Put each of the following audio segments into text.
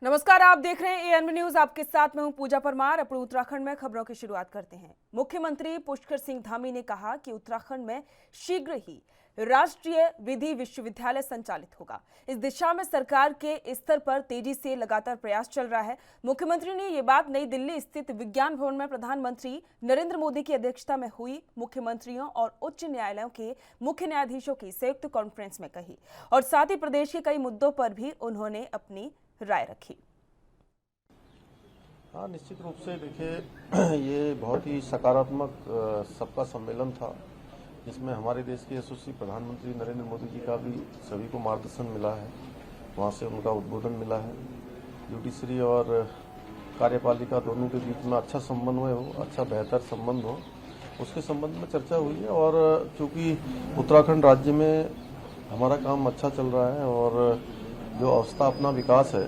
नमस्कार, आप देख रहे हैं एएनबी न्यूज। आपके साथ मैं हूं पूजा परमार। अपने उत्तराखंड में खबरों की शुरुआत करते हैं। मुख्यमंत्री पुष्कर सिंह धामी ने कहा कि उत्तराखंड में शीघ्र ही राष्ट्रीय विधि विश्वविद्यालय संचालित होगा। इस दिशा में सरकार के स्तर पर तेजी से लगातार प्रयास चल रहा है। मुख्यमंत्री ने ये बात नई दिल्ली स्थित विज्ञान भवन में प्रधानमंत्री नरेंद्र मोदी की अध्यक्षता में हुई मुख्यमंत्रियों और उच्च न्यायालयों के मुख्य न्यायाधीशों की संयुक्त कॉन्फ्रेंस में कही और साथ ही प्रदेश के कई मुद्दों पर भी उन्होंने अपनी राय रखी। हाँ, निश्चित रूप से देखिए ये बहुत ही सकारात्मक सबका सम्मेलन था, जिसमें हमारे देश के यशस्वी प्रधानमंत्री नरेंद्र मोदी जी का भी सभी को मार्गदर्शन मिला है। वहाँ से उनका उद्बोधन मिला है। जुडिशरी और कार्यपालिका दोनों के बीच में अच्छा समन्वय हो, अच्छा बेहतर संबंध हो, उसके संबंध में चर्चा हुई है। और चूँकि उत्तराखंड राज्य में हमारा काम अच्छा चल रहा है और जो अवस्था अपना विकास है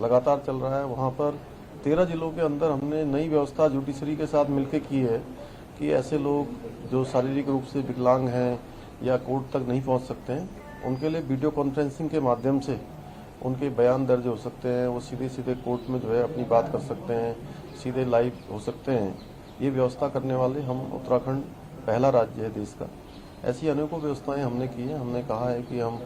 लगातार चल रहा है, वहाँ पर 13 जिलों के अंदर हमने नई व्यवस्था जुडिशरी के साथ मिलकर की है कि ऐसे लोग जो शारीरिक रूप से विकलांग हैं या कोर्ट तक नहीं पहुँच सकते हैं, उनके लिए वीडियो कॉन्फ्रेंसिंग के माध्यम से उनके बयान दर्ज हो सकते हैं। वो सीधे सीधे कोर्ट में जो है अपनी बात कर सकते हैं, सीधे लाइव हो सकते हैं। ये व्यवस्था करने वाले हम उत्तराखंड पहला राज्य है देश का। ऐसी अनेकों व्यवस्थाएं हमने की हैं। हमने कहा है कि हम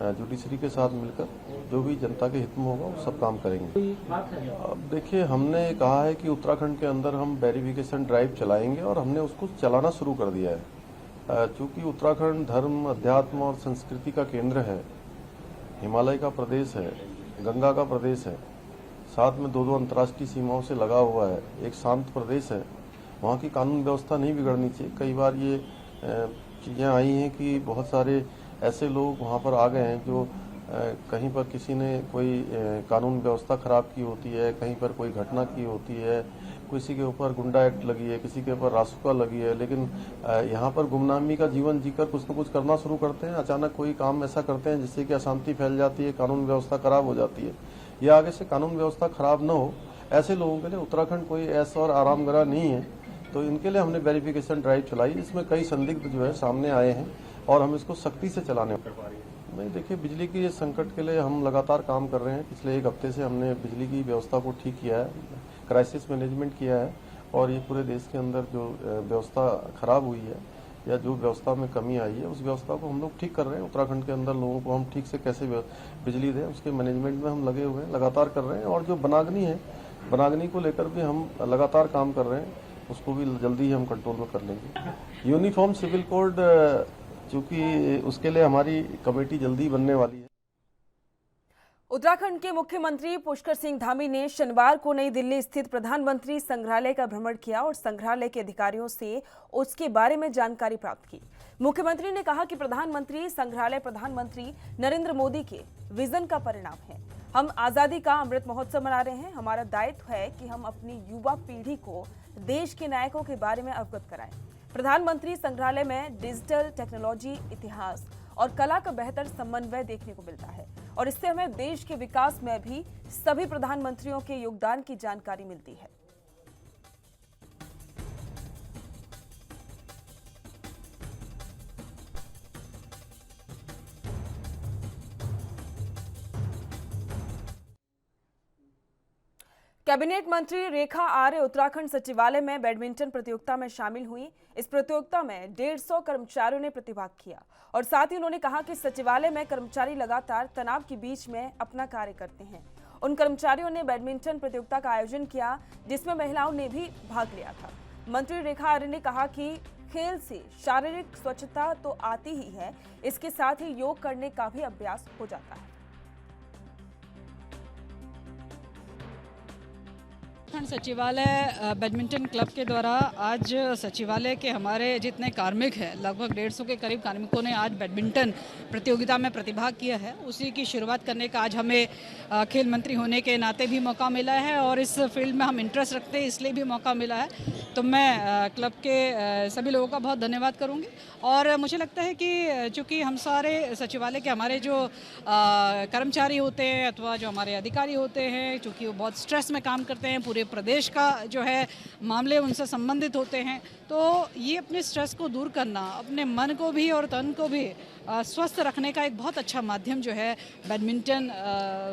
जुडिशरी के साथ मिलकर जो भी जनता के हित में होगा वो सब काम करेंगे। अब देखिए, हमने कहा है कि उत्तराखंड के अंदर हम वेरिफिकेशन ड्राइव चलाएंगे और हमने उसको चलाना शुरू कर दिया है। चूँकि उत्तराखंड धर्म, अध्यात्म और संस्कृति का केंद्र है, हिमालय का प्रदेश है, गंगा का प्रदेश है, साथ में दो अंतर्राष्ट्रीय सीमाओं से लगा हुआ है, एक शांत प्रदेश है। वहाँ की कानून व्यवस्था नहीं बिगड़नी चाहिए। कई बार ये चीज़ें आई हैं कि बहुत सारे ऐसे लोग वहाँ पर आ गए हैं जो कहीं पर किसी ने कोई कानून व्यवस्था खराब की होती है, कहीं पर कोई घटना की होती है, किसी के ऊपर गुंडा एक्ट लगी है, किसी के ऊपर रासुका लगी है, लेकिन यहाँ पर गुमनामी का जीवन जीकर कुछ न कुछ करना शुरू करते हैं। अचानक कोई काम ऐसा करते हैं जिससे कि अशांति फैल जाती है, कानून व्यवस्था खराब हो जाती है। या आगे से कानून व्यवस्था खराब न हो, ऐसे लोगों के लिए उत्तराखंड कोई ऐसा और आरामगढ़ नहीं है। तो इनके लिए हमने वेरिफिकेशन ड्राइव चलाई, जिसमें कई संदिग्ध जो है सामने आए हैं और हम इसको सख्ती से चलाने नहीं। देखिए, बिजली की संकट के लिए हम लगातार काम कर रहे हैं। पिछले एक हफ्ते से हमने बिजली की व्यवस्था को ठीक किया है, क्राइसिस मैनेजमेंट किया है और ये पूरे देश के अंदर जो व्यवस्था खराब हुई है या जो व्यवस्था में कमी आई है, उस व्यवस्था को हम लोग ठीक कर रहे हैं। उत्तराखंड के अंदर लोगों को हम ठीक से कैसे बिजली दें, उसके मैनेजमेंट में हम लगे हुए हैं, लगातार कर रहे हैं। और जो बनागनी है, बनागनी को लेकर भी हम लगातार काम कर रहे हैं, उसको भी जल्दी ही हम कंट्रोल में कर लेंगे। यूनिफॉर्म सिविल कोड, चूंकि उसके लिए हमारी कमेटी जल्दी बनने वाली है। उत्तराखंड के मुख्यमंत्री पुष्कर सिंह धामी ने शनिवार को नई दिल्ली स्थित प्रधानमंत्री संग्रहालय का भ्रमण किया और संग्रहालय के अधिकारियों से उसके बारे में जानकारी प्राप्त की। मुख्यमंत्री ने कहा कि प्रधानमंत्री संग्रहालय प्रधानमंत्री नरेंद्र मोदी के विजन का परिणाम है। हम आजादी का अमृत महोत्सव मना रहे हैं। हमारा दायित्व है कि हम अपनी युवा पीढ़ी को देश के नायकों के बारे में अवगत कराएं। प्रधानमंत्री संग्रहालय में डिजिटल टेक्नोलॉजी, इतिहास और कला का बेहतर समन्वय देखने को मिलता है और इससे हमें देश के विकास में भी सभी प्रधानमंत्रियों के योगदान की जानकारी मिलती है। कैबिनेट मंत्री रेखा आर्य उत्तराखंड सचिवालय में बैडमिंटन प्रतियोगिता में शामिल हुई। इस प्रतियोगिता में 150 कर्मचारियों ने प्रतिभाग किया और साथ ही उन्होंने कहा कि सचिवालय में कर्मचारी लगातार तनाव के बीच में अपना कार्य करते हैं। उन कर्मचारियों ने बैडमिंटन प्रतियोगिता का आयोजन किया, जिसमें महिलाओं ने भी भाग लिया था। मंत्री रेखा आर्य ने कहा कि खेल से शारीरिक स्वच्छता तो आती ही है, इसके साथ ही योग करने का भी अभ्यास हो जाता है। सचिवालय बैडमिंटन क्लब के द्वारा आज सचिवालय के हमारे जितने कार्मिक हैं, लगभग 150 के करीब कार्मिकों ने आज बैडमिंटन प्रतियोगिता में प्रतिभाग किया है। उसी की शुरुआत करने का आज हमें खेल मंत्री होने के नाते भी मौका मिला है और इस फील्ड में हम इंटरेस्ट रखते हैं, इसलिए भी मौका मिला है। तो मैं क्लब के सभी लोगों का बहुत धन्यवाद करूँगी। और मुझे लगता है कि चूँकि हम सारे सचिवालय के हमारे जो कर्मचारी होते हैं अथवा जो हमारे अधिकारी होते हैं, चूँकि वो बहुत स्ट्रेस में काम करते हैं, पूरे प्रदेश का जो है मामले उनसे संबंधित होते हैं। तो ये अपने स्ट्रेस को दूर करना, अपने मन को भी और तन को भी स्वस्थ रखने का एक बहुत अच्छा माध्यम जो है बैडमिंटन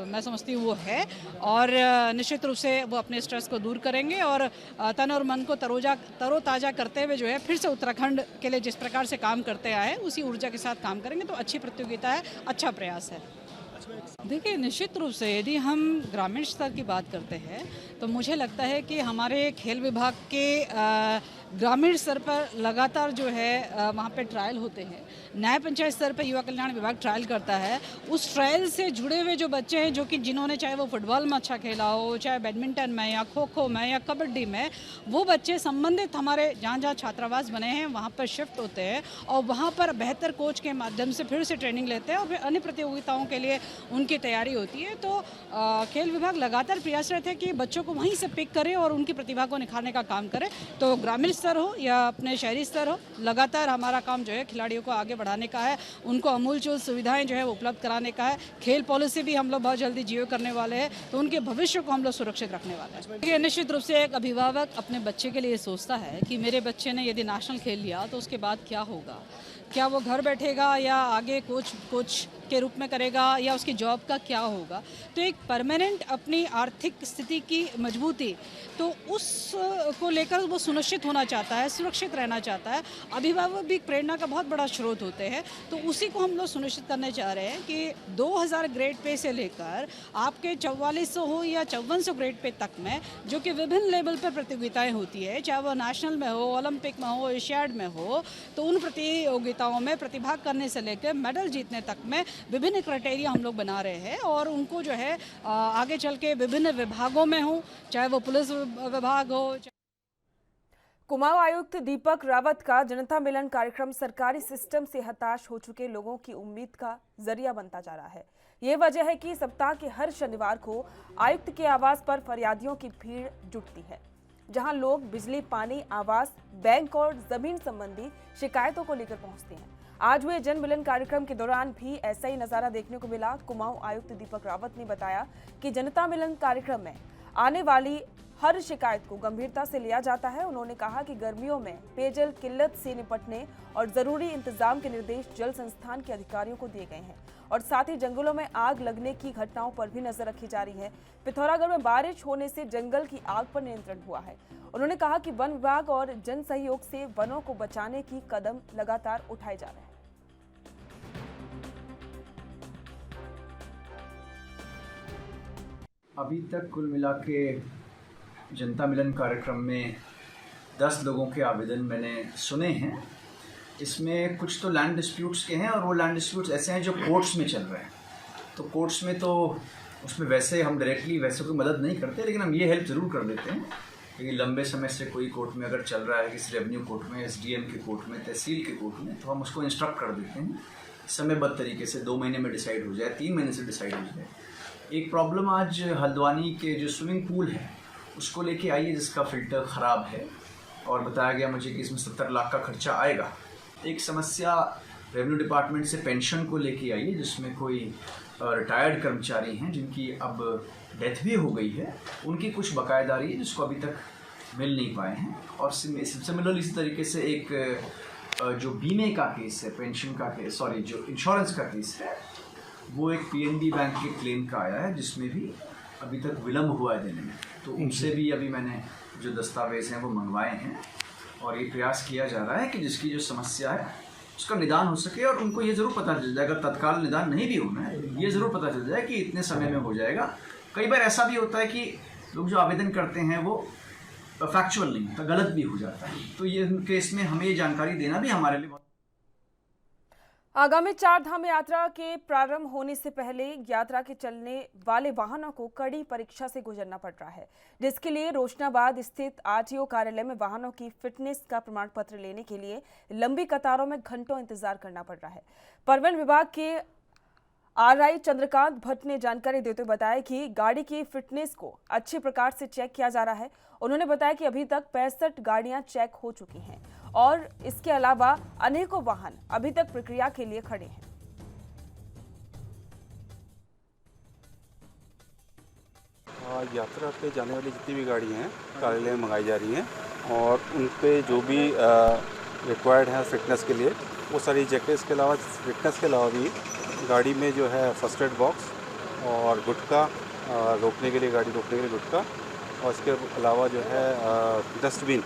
मैं समझती हूँ वो है। और निश्चित रूप से वो अपने स्ट्रेस को दूर करेंगे और तन और मन को तरोताज़ा करते हुए जो है फिर से उत्तराखंड के लिए जिस प्रकार से काम करते आए उसी ऊर्जा के साथ काम करेंगे। तो अच्छी प्रतियोगिता है, अच्छा प्रयास है। देखिए, निश्चित रूप से यदि हम ग्रामीण स्तर की बात करते हैं तो मुझे लगता है कि हमारे खेल विभाग के ग्रामीण स्तर पर लगातार जो है वहाँ पे ट्रायल होते हैं। न्याय पंचायत स्तर पर युवा कल्याण विभाग ट्रायल करता है। उस ट्रायल से जुड़े हुए जो बच्चे हैं जो कि जिन्होंने चाहे वो फुटबॉल में अच्छा खेला हो, चाहे बैडमिंटन में या खो खो में या कबड्डी में, वो बच्चे संबंधित हमारे जहाँ जहाँ छात्रावास बने हैं वहाँ पर शिफ्ट होते हैं और वहाँ पर बेहतर कोच के माध्यम से फिर से ट्रेनिंग लेते हैं और फिर अन्य प्रतियोगिताओं के लिए उनकी तैयारी होती है। तो खेल विभाग लगातार प्रयासरत है कि बच्चों को वहीं से पिक करे और उनकी प्रतिभा को निखारने का काम करे। तो ग्रामीण स्तर हो या अपने शहरी स्तर हो, लगातार हमारा काम जो है खिलाड़ियों को आगे बढ़ाने का है, उनको अमूलचूल सुविधाएं जो है उपलब्ध कराने का है। खेल पॉलिसी भी हम लोग बहुत जल्दी जियो करने वाले हैं, तो उनके भविष्य को हम लोग सुरक्षित रखने वाले हैं। देखिए, निश्चित रूप से एक अभिभावक अपने बच्चे के लिए सोचता है कि मेरे बच्चे ने यदि नेशनल खेल लिया तो उसके बाद क्या होगा, क्या वो घर बैठेगा या आगे कोच के रूप में करेगा या उसकी जॉब का क्या होगा। तो एक परमानेंट अपनी आर्थिक स्थिति की मजबूती, तो उस को लेकर वो सुनिश्चित होना चाहता है, सुरक्षित रहना चाहता है। अभिभावक भी प्रेरणा का बहुत बड़ा स्रोत होते हैं। तो उसी को हम लोग सुनिश्चित करने चाह रहे हैं कि 2000 ग्रेड पे से लेकर आपके 4400 हो या 5400 ग्रेड पे तक में जो कि विभिन्न लेवल पर प्रतियोगिताएं होती है, चाहे वो नेशनल में हो, ओलंपिक में हो, एशियाड में हो, तो उन प्रतियोगिताओं में प्रतिभाग करने से लेकर मेडल जीतने तक में विभिन्न क्राइटेरिया हम लोग बना रहे हैं और उनको जो है आगे चल के विभिन्न विभागों में हो, चाहे वो पुलिस विभाग हो। कुमाऊं आयुक्त दीपक रावत का जनता मिलन कार्यक्रम सरकारी सिस्टम से हताश हो चुके लोगों की उम्मीद का जरिया बनता जा रहा है। ये वजह है कि सप्ताह के हर शनिवार को आयुक्त के आवास पर फरियादियों की भीड़ जुटती है, जहां लोग बिजली, पानी, आवास, बैंक और जमीन संबंधी शिकायतों को लेकर पहुंचते हैं। आज हुए जन मिलन कार्यक्रम के दौरान भी ऐसा ही नजारा देखने को मिला। कुमाऊं आयुक्त दीपक रावत ने बताया कि जनता मिलन कार्यक्रम में आने वाली हर शिकायत को गंभीरता से लिया जाता है। उन्होंने कहा कि गर्मियों में पेयजल किल्लत से निपटने और जरूरी इंतजाम के निर्देश जल संस्थान के अधिकारियों को दिए गए हैं और साथ ही जंगलों में आग लगने की घटनाओं पर भी नजर रखी जा रही है। पिथौरागढ़ में बारिश होने से जंगल की आग पर नियंत्रण हुआ है। उन्होंने कहा कि वन विभाग और जन सहयोग से वनों को बचाने की कदम लगातार उठाए जा रहे हैं। अभी तक कुल मिला के जनता मिलन कार्यक्रम में 10 लोगों के आवेदन मैंने सुने हैं। इसमें कुछ तो लैंड डिस्प्यूट्स के हैं और वो लैंड डिस्प्यूट्स ऐसे हैं जो कोर्ट्स में चल रहे हैं। तो कोर्ट्स में तो उसमें वैसे हम डायरेक्टली वैसे कोई मदद नहीं करते, लेकिन हम ये हेल्प ज़रूर कर देते हैं कि लंबे समय से कोई कोर्ट में अगर चल रहा है, किसी रेवेन्यू कोर्ट में, SDM के कोर्ट में, तहसील के कोर्ट में, तो हम उसको इंस्ट्रक्ट कर देते हैं समयबद्ध तरीके से 2 महीने में डिसाइड हो जाए, 3 महीने से डिसाइड हो जाए। एक प्रॉब्लम आज हल्द्वानी के जो स्विमिंग पूल है उसको लेके आई है, जिसका फ़िल्टर ख़राब है और बताया गया मुझे कि इसमें 70 लाख का खर्चा आएगा। एक समस्या रेवेन्यू डिपार्टमेंट से पेंशन को लेके आई है, जिसमें कोई रिटायर्ड कर्मचारी हैं जिनकी अब डेथ भी हो गई है, उनकी कुछ बकायेदारी है जिसको अभी तक मिल नहीं पाए हैं। और सिमिलरली इसी तरीके से एक जो बीमे का केस है, पेंशन का केस, सॉरी जो इंश्योरेंस का केस है, वो एक PNB बैंक के क्लेम का आया है जिसमें भी अभी तक विलम्ब हुआ है देने में। तो उनसे भी अभी मैंने जो दस्तावेज़ हैं वो मंगवाए हैं और ये प्रयास किया जा रहा है कि जिसकी जो समस्या है उसका निदान हो सके और उनको ये ज़रूर पता चल जाएगा, तत्काल निदान नहीं भी होना है, ये ज़रूर पता चल जाए कि इतने समय में हो जाएगा। कई बार ऐसा भी होता है कि लोग जो आवेदन करते हैं वो फैक्चुअल नहीं होता, गलत भी हो जाता है। तो ये केस में हमें ये जानकारी देना भी हमारे लिए आगामी 4 धाम यात्रा के प्रारंभ होने से पहले यात्रा के चलने वाले वाहनों को कड़ी परीक्षा से गुजरना पड़ रहा है, जिसके लिए रोशनाबाद स्थित RTO कार्यालय में वाहनों की फिटनेस का प्रमाण पत्र लेने के लिए लंबी कतारों में घंटों इंतजार करना पड़ रहा है। परिवहन विभाग के RI चंद्रकांत भट्ट ने जानकारी देते हुए बताया कि गाड़ी की फिटनेस को अच्छे प्रकार से चेक किया जा रहा है। उन्होंने बताया कि अभी तक 65 गाड़ियां चेक हो चुकी हैं और इसके अलावा अनेकों वाहन अभी तक प्रक्रिया के लिए खड़े हैं। यात्रा पे जाने वाली जितनी भी गाड़ी हैं कार्यालय में मंगाई जा रही हैं और उन पे जो भी रिक्वायर्ड है फिटनेस के लिए वो सारी चेक है। इसके अलावा फिटनेस के अलावा भी गाड़ी में जो है फर्स्ट एड बॉक्स और गुटखा रोकने के लिए, गाड़ी रोकने के लिए गुटखा, और इसके अलावा जो है डस्टबिन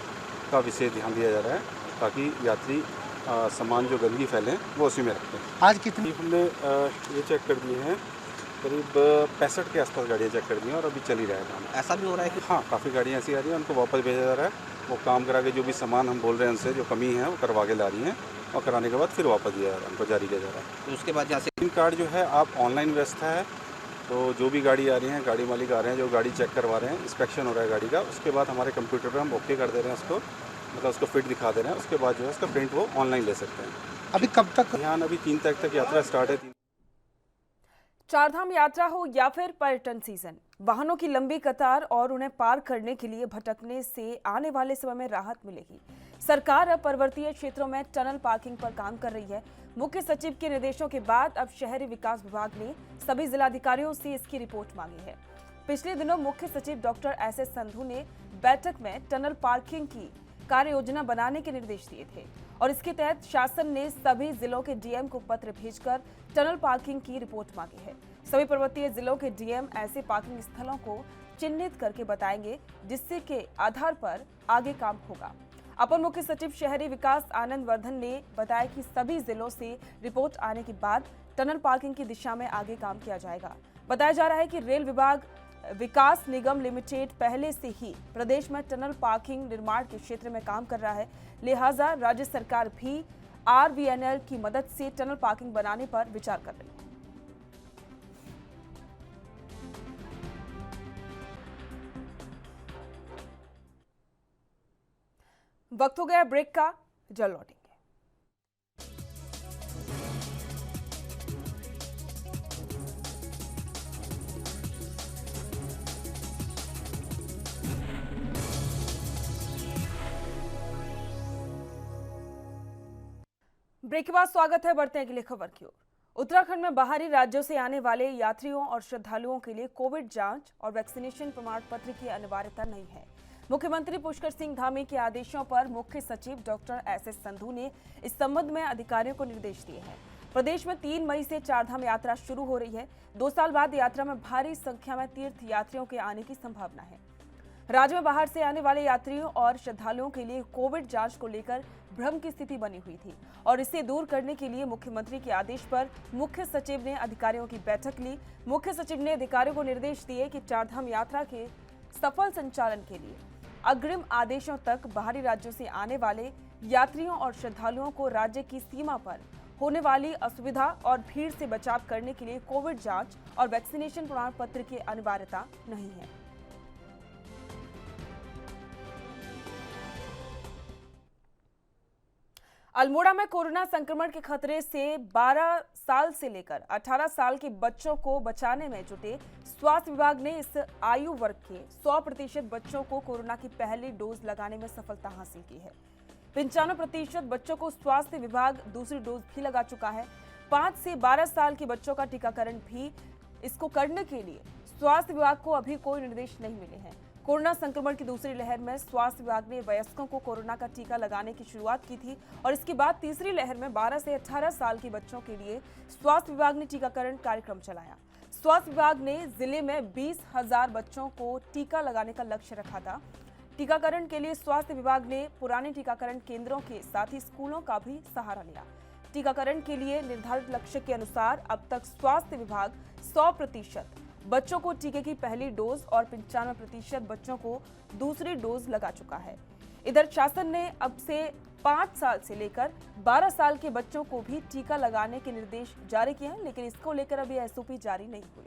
का विशेष ध्यान दिया जा रहा है ताकि यात्री सामान जो गंदगी फैले वो उसी में रखते हैं। आज कितनी हमने ये चेक कर दिए हैं, करीब 65 के आसपास गाड़ियाँ चेक कर दी हैं और अभी चल ही रहा है काम। ऐसा भी हो रहा है कि हाँ, काफ़ी गाड़ियाँ ऐसी आ रही हैं, उनको वापस भेजा जा रहा है। वो काम करा के जो भी सामान हम बोल रहे हैं उनसे जो कमी है वो करवा के ला रही हैं और कराने के बाद फिर वापस दिया जा रहा है, उनको जारी किया जा रहा है। तो उसके बाद जैसे सिम कार्ड जो है आप ऑनलाइन व्यवस्था है, तो जो भी गाड़ी आ रही है, गाड़ी मालिक आ रहे हैं, जो गाड़ी चेक करवा रहे हैं, इंस्पेक्शन हो रहा है गाड़ी का, उसके बाद हमारे कंप्यूटर पर हम ओके कर दे रहे हैं उसको, मतलब उसको फिट दिखा दे रहे हैं। उसके बाद जो है उसका प्रिंट वो ऑनलाइन ले सकते हैं। अभी कब तक यहाँ अभी 3 तारीख तक यात्रा स्टार्ट है। चारधाम यात्रा हो या फिर पर्यटन सीजन, वाहनों की लंबी कतार और उन्हें पार करने के लिए भटकने से आने वाले समय में राहत मिलेगी। सरकार अब पर्वतीय क्षेत्रों में टनल पार्किंग पर काम कर रही है। मुख्य सचिव के निर्देशों के बाद अब शहरी विकास विभाग ने सभी जिलाधिकारियों से इसकी रिपोर्ट मांगी है। पिछले दिनों मुख्य सचिव डॉक्टर एस.एस. संधू ने बैठक में टनल पार्किंग की कार्य योजना बनाने के निर्देश दिए थे और इसके तहत शासन ने सभी जिलों के डीएम को पत्र भेजकर टनल पार्किंग की रिपोर्ट मांगी है। सभी पर्वतीय जिलों के डीएम ऐसे पार्किंग स्थलों को चिन्हित करके बताएंगे, जिससे के आधार पर आगे काम होगा। अपर मुख्य सचिव शहरी विकास आनंद वर्धन ने बताया कि सभी जिलों से रिपोर्ट आने के बाद टनल पार्किंग की दिशा में आगे काम किया जाएगा। बताया जा रहा है कि रेल विभाग विकास निगम लिमिटेड पहले से ही प्रदेश में टनल पार्किंग निर्माण के क्षेत्र में काम कर रहा है, लिहाजा राज्य सरकार भी आरवीएनएल की मदद से टनल पार्किंग बनाने पर विचार कर रही है। वक्त हो गया ब्रेक का, जल्द लौटेंगे। ब्रेक के बाद स्वागत है, बढ़ते हैं अगली खबर की ओर। उत्तराखंड में बाहरी राज्यों से आने वाले यात्रियों और श्रद्धालुओं के लिए कोविड जांच और वैक्सीनेशन प्रमाण पत्र की अनिवार्यता नहीं है। मुख्यमंत्री पुष्कर सिंह धामी के आदेशों पर मुख्य सचिव डॉक्टर एस.एस. संधू ने इस संबंध में अधिकारियों को निर्देश दिए हैं। प्रदेश में 3 मई से चारधाम यात्रा शुरू हो रही है। 2 साल बाद यात्रा में भारी संख्या में तीर्थ यात्रियों के आने की संभावना है। राज्य में बाहर से आने वाले यात्रियों और श्रद्धालुओं के लिए कोविड जांच को लेकर भ्रम की स्थिति बनी हुई थी और इसे दूर करने के लिए मुख्यमंत्री के आदेश पर मुख्य सचिव ने अधिकारियों की बैठक ली। मुख्य सचिव ने अधिकारियों को निर्देश दिए कि चारधाम यात्रा के सफल संचालन के लिए अग्रिम आदेशों तक बाहरी राज्यों से आने वाले यात्रियों और श्रद्धालुओं को राज्य की सीमा पर होने वाली असुविधा और भीड़ से बचाव करने के लिए कोविड जांच और वैक्सीनेशन प्रमाण पत्र की अनिवार्यता नहीं है। अल्मोड़ा में कोरोना संक्रमण के खतरे से 12 साल से लेकर 18 साल के बच्चों को बचाने में जुटे स्वास्थ्य विभाग ने इस आयु वर्ग के 100% बच्चों को कोरोना की पहली डोज लगाने में सफलता हासिल की है। 95% बच्चों को स्वास्थ्य विभाग दूसरी डोज भी लगा चुका है। 5 से 12 साल के बच्चों का टीकाकरण भी इसको करने के लिए स्वास्थ्य विभाग को अभी कोई निर्देश नहीं मिले हैं। कोरोना संक्रमण की दूसरी लहर में स्वास्थ्य विभाग ने वयस्कों को कोरोना का टीका लगाने की शुरुआत की थी और इसके बाद तीसरी लहर में 12 से 18 साल के बच्चों के लिए स्वास्थ्य विभाग ने टीकाकरण कार्यक्रम चलाया। स्वास्थ्य विभाग ने जिले में 20,000 बच्चों को टीका लगाने का लक्ष्य रखा था। टीकाकरण के लिए स्वास्थ्य विभाग ने पुराने टीकाकरण केंद्रों के साथ ही स्कूलों का भी सहारा लिया। टीकाकरण के लिए निर्धारित लक्ष्य के अनुसार अब तक स्वास्थ्य विभाग 100% बच्चों को टीके की पहली डोज और 95% बच्चों को दूसरी डोज लगा चुका है। इधर शासन ने अब से 5 साल से लेकर 12 साल के बच्चों को भी टीका लगाने के निर्देश जारी किए हैं, लेकिन इसको लेकर अभी एसओपी जारी नहीं हुई।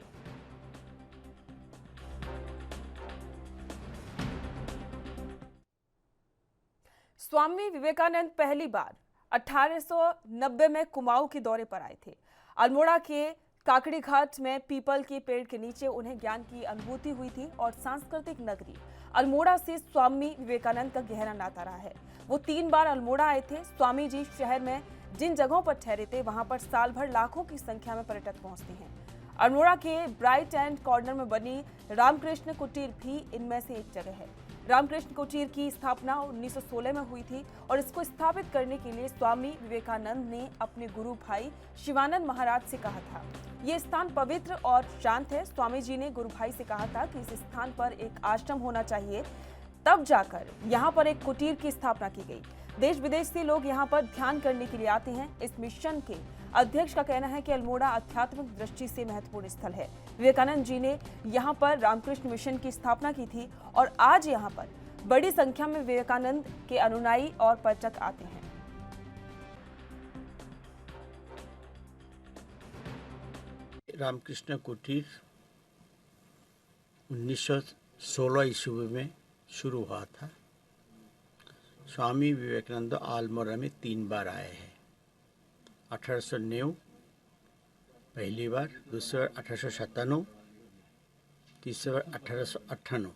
स्वामी विवेकानंद पहली बार 1890 में कुमाऊं के दौरे पर आए थे। अल्मोड़ा के काकड़ी घाट में पीपल के पेड़ के नीचे उन्हें ज्ञान की अनुभूति हुई थी और सांस्कृतिक नगरी अल्मोड़ा से स्वामी विवेकानंद का गहरा नाता रहा है। वो 3 बार अल्मोड़ा आए थे। स्वामी जी शहर में जिन जगहों पर ठहरे थे वहां पर साल भर लाखों की संख्या में पर्यटक पहुंचते हैं। अल्मोड़ा के ब्राइट एंड कॉर्नर में बनी रामकृष्ण कुटीर भी इनमें से एक जगह है। रामकृष्ण कुटीर की स्थापना 1916 में हुई थी और इसको स्थापित करने के लिए स्वामी विवेकानंद ने अपने गुरु भाई शिवानंद महाराज से कहा था। ये स्थान पवित्र और शांत है। स्वामी जी ने गुरु भाई से कहा था कि इस स्थान पर एक आश्रम होना चाहिए, तब जाकर यहाँ पर एक कुटीर की स्थापना की गई। देश विदेश से लोग यहाँ पर ध्यान करने के लिए आते हैं। इस मिशन के अध्यक्ष का कहना है कि अल्मोड़ा आध्यात्मिक दृष्टि से महत्वपूर्ण स्थल है। विवेकानंद जी ने यहाँ पर रामकृष्ण मिशन की स्थापना की थी और आज यहाँ पर बड़ी संख्या में विवेकानंद के अनुयायी और पर्यटक आते हैं। रामकृष्ण कुटीर 1916 ईस्वी में शुरू हुआ था। स्वामी विवेकानंद अल्मोड़ा में 3 बार आए हैं। 1809 पहली बार, दूसरी बार 1897, तीसरी बार 1898।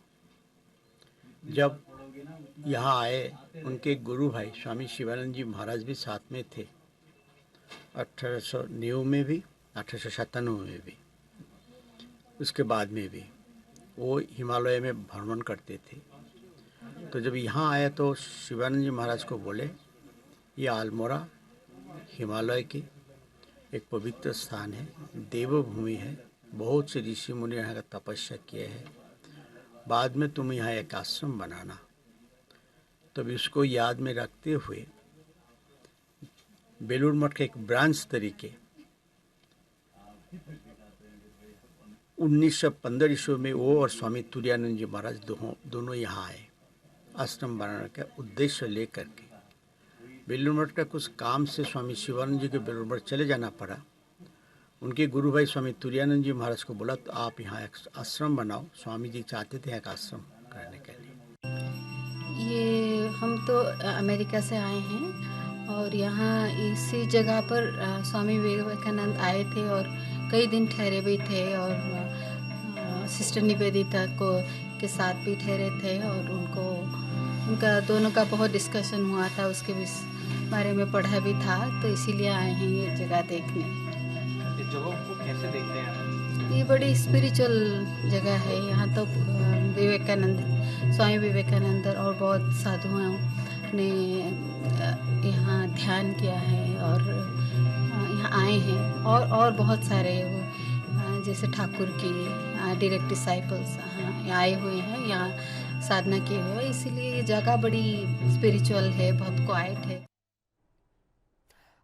जब यहाँ आए उनके गुरु भाई स्वामी शिवानंद जी महाराज भी साथ में थे। 1809 में भी, 1897 में भी, उसके बाद में भी वो हिमालय में भ्रमण करते थे। तो जब यहाँ आए तो शिवानंद जी महाराज को बोले, ये अल्मोड़ा हिमालय के एक पवित्र स्थान है, देवभूमि है, बहुत से ऋषि मुनि यहाँ का तपस्या किए हैं, बाद में तुम यहाँ एक आश्रम बनाना। तब इसको याद में रखते हुए बेलूर मठ के एक ब्रांच तरीके 1915 ईस्वी में वो और स्वामी तुरानंद जी महाराज दोनों यहाँ आए आश्रम बनाने का उद्देश्य लेकर के। बेलूर मठ का कुछ काम से स्वामी शिवानंद जी के बेलूर मठ चले जाना पड़ा। उनके गुरु भाई स्वामी तुरानंद जी महाराज को बोला तो आप यहाँ एक आश्रम बनाओ। स्वामी जी चाहते थे एक आश्रम करने के लिए। ये हम तो अमेरिका से आए हैं और यहाँ इसी जगह पर स्वामी विवेकानंद आए थे और कई दिन ठहरे भी थे और सिस्टर निवेदिता के साथ भी ठहरे थे और उनका दोनों का बहुत डिस्कशन हुआ था, उसके बारे में पढ़ा भी था, तो इसीलिए आए हैं ये जगह देखने। इस जगह को कैसे देखते हैं? ये बड़ी स्पिरिचुअल जगह है। यहाँ तो स्वामी विवेकानंद और बहुत साधुओं ने यहाँ ध्यान किया है और यहाँ आए हैं और बहुत सारे जैसे ठाकुर की डायरेक्ट डिसाइपल्स आए हुए हैं, यहाँ साधना किए हुए हैं। इसीलिए ये जगह बड़ी स्पिरिचुअल है, बहुत क्वाइट है।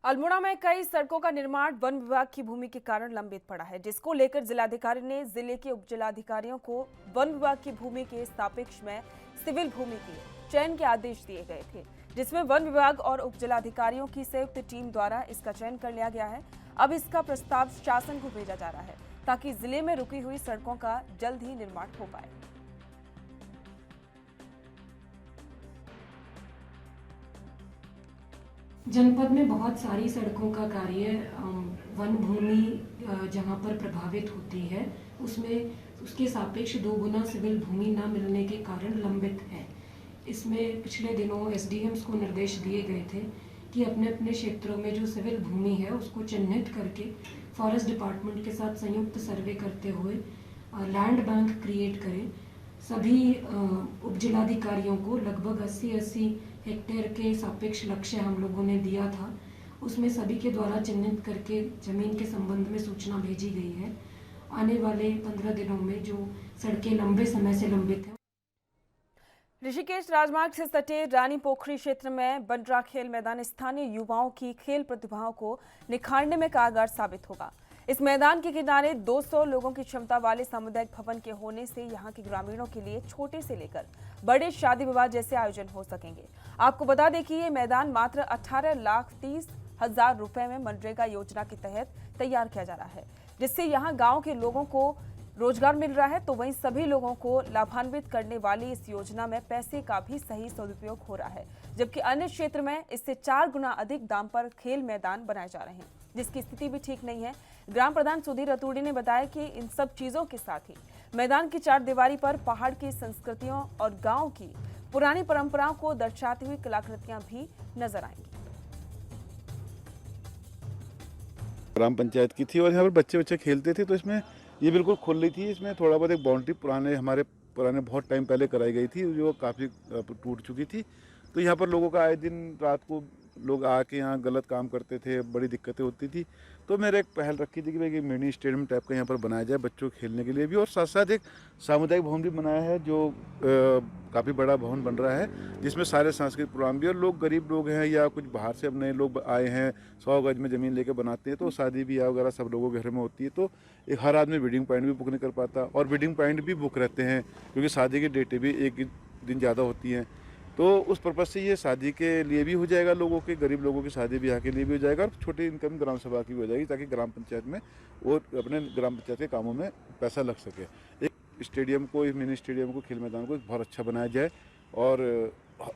अल्मोड़ा में कई सड़कों का निर्माण वन विभाग की भूमि के कारण लंबित पड़ा है, जिसको लेकर जिलाधिकारी ने जिले के उपजिलाधिकारियों को वन विभाग की भूमि के सापेक्ष में सिविल भूमि के चयन के आदेश दिए गए थे, जिसमें वन विभाग और उपजिलाधिकारियों की संयुक्त टीम द्वारा इसका चयन कर लिया गया है। अब इसका प्रस्ताव शासन को भेजा जा रहा है ताकि जिले में रुकी हुई सड़कों का जल्द ही निर्माण हो पाए। जनपद में बहुत सारी सड़कों का कार्य वन भूमि जहां पर प्रभावित होती है उसमें उसके सापेक्ष 2 गुना सिविल भूमि न मिलने के कारण लंबित है। इसमें पिछले दिनों एसडीएम्स को निर्देश दिए गए थे कि अपने अपने क्षेत्रों में जो सिविल भूमि है उसको चिन्हित करके फॉरेस्ट डिपार्टमेंट के साथ संयुक्त सर्वे करते हुए लैंड बैंक क्रिएट करें। सभी उपजिलाधिकारियों को लगभग 80 हेक्टेयर के सापेक्ष लक्ष्य हम लोगों ने दिया था, उसमें सभी के द्वारा चिन्हित करके जमीन के संबंध में सूचना भेजी गई है। आने वाले 15 दिनों में जो सड़कें लंबे समय से लंबित हैं। ऋषिकेश राजमार्ग से सटे रानी पोखरी क्षेत्र में बन रहा खेल मैदान स्थानीय युवाओं की खेल प्रतिभाओं को निखारने में कारगर साबित होगा। इस मैदान के किनारे 200 लोगों की क्षमता वाले सामुदायिक भवन के होने से यहाँ के ग्रामीणों के लिए छोटे से लेकर बड़े शादी विवाह जैसे आयोजन हो सकेंगे। आपको बता दें कि ये मैदान मात्र 18,30,000 रुपए में मनरेगा योजना के तहत तैयार किया जा रहा है, जिससे यहाँ गाँव के लोगों को रोजगार मिल रहा है, तो वहीं सभी लोगों को लाभान्वित करने वाली इस योजना में पैसे का भी सही सदुपयोग हो रहा है, जबकि अन्य क्षेत्र में इससे 4 गुना अधिक दाम पर खेल मैदान बनाए जा रहे हैं, जिसकी स्थिति भी ठीक नहीं है। ग्राम प्रधान सुधीर अतुर्डी ने बताया कि इन सब चीजों के साथ ही मैदान की चारदीवारी पर पहाड़ की संस्कृतियों और गांव की पुरानी परंपराओं को दर्शाती हुई कलाकृतियां भी नजर आएंगी। ग्राम पंचायत की थी और यहाँ पर बच्चे खेलते थे, तो इसमें ये बिल्कुल खुली थी। इसमें थोड़ा बहुत एक बाउंड्री पुराने बहुत टाइम पहले कराई गई थी, जो काफ़ी टूट चुकी थी। तो यहाँ पर लोगों का आए दिन रात को लोग आके यहाँ गलत काम करते थे, बड़ी दिक्कतें होती थी। तो मैंने एक पहल रखी थी कि भाई मिनी स्टेडियम टाइप का यहाँ पर बनाया जाए बच्चों को खेलने के लिए भी, और साथ साथ एक सामुदायिक भवन भी बनाया है जो काफ़ी बड़ा भवन बन रहा है, जिसमें सारे सांस्कृतिक प्रोग्राम भी, और लोग गरीब लोग हैं या कुछ बाहर से अब नए लोग आए हैं 100 गज में ज़मीन लेके बनाते हैं, तो शादी ब्याह वगैरह सब लोगों के घर में होती है। तो एक हर आदमी वेडिंग पॉइंट भी बुक नहीं कर पाता, और वेडिंग पॉइंट भी बुक रहते हैं क्योंकि शादी की डेटें भी एक दिन ज़्यादा होती हैं। तो उस पर्पज़ से ये शादी के लिए भी हो जाएगा, लोगों के गरीब लोगों की शादी ब्याह के लिए भी हो जाएगा, और छोटी इनकम ग्राम सभा की भी हो जाएगी, ताकि ग्राम पंचायत में और अपने ग्राम पंचायत के कामों में पैसा लग सके। एक स्टेडियम को, एक मिनी स्टेडियम को, खेल मैदान को बहुत अच्छा बनाया जाए और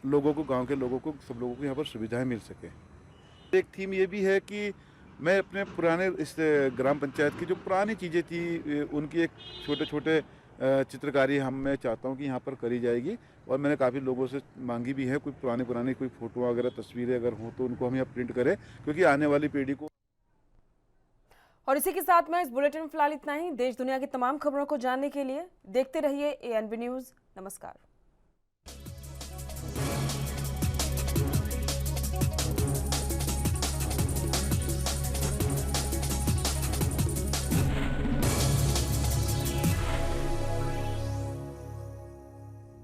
लोगों को, गाँव के लोगों को, सब लोगों को यहाँ पर सुविधाएँ मिल सके। एक थीम ये भी है कि मैं अपने पुराने इस ग्राम पंचायत की जो पुरानी चीज़ें थी उनकी एक छोटे चित्रकारी मैं चाहता हूँ कि यहाँ पर करी जाएगी, और मैंने काफ़ी लोगों से मांगी भी है, कोई पुरानी कोई फ़ोटो वगैरह तस्वीरें अगर हो तो उनको हम यहाँ प्रिंट करें, क्योंकि आने वाली पीढ़ी को। और इसी के साथ में इस बुलेटिन में फिलहाल इतना ही। देश दुनिया की तमाम खबरों को जानने के लिए देखते रहिए ANB न्यूज़। नमस्कार।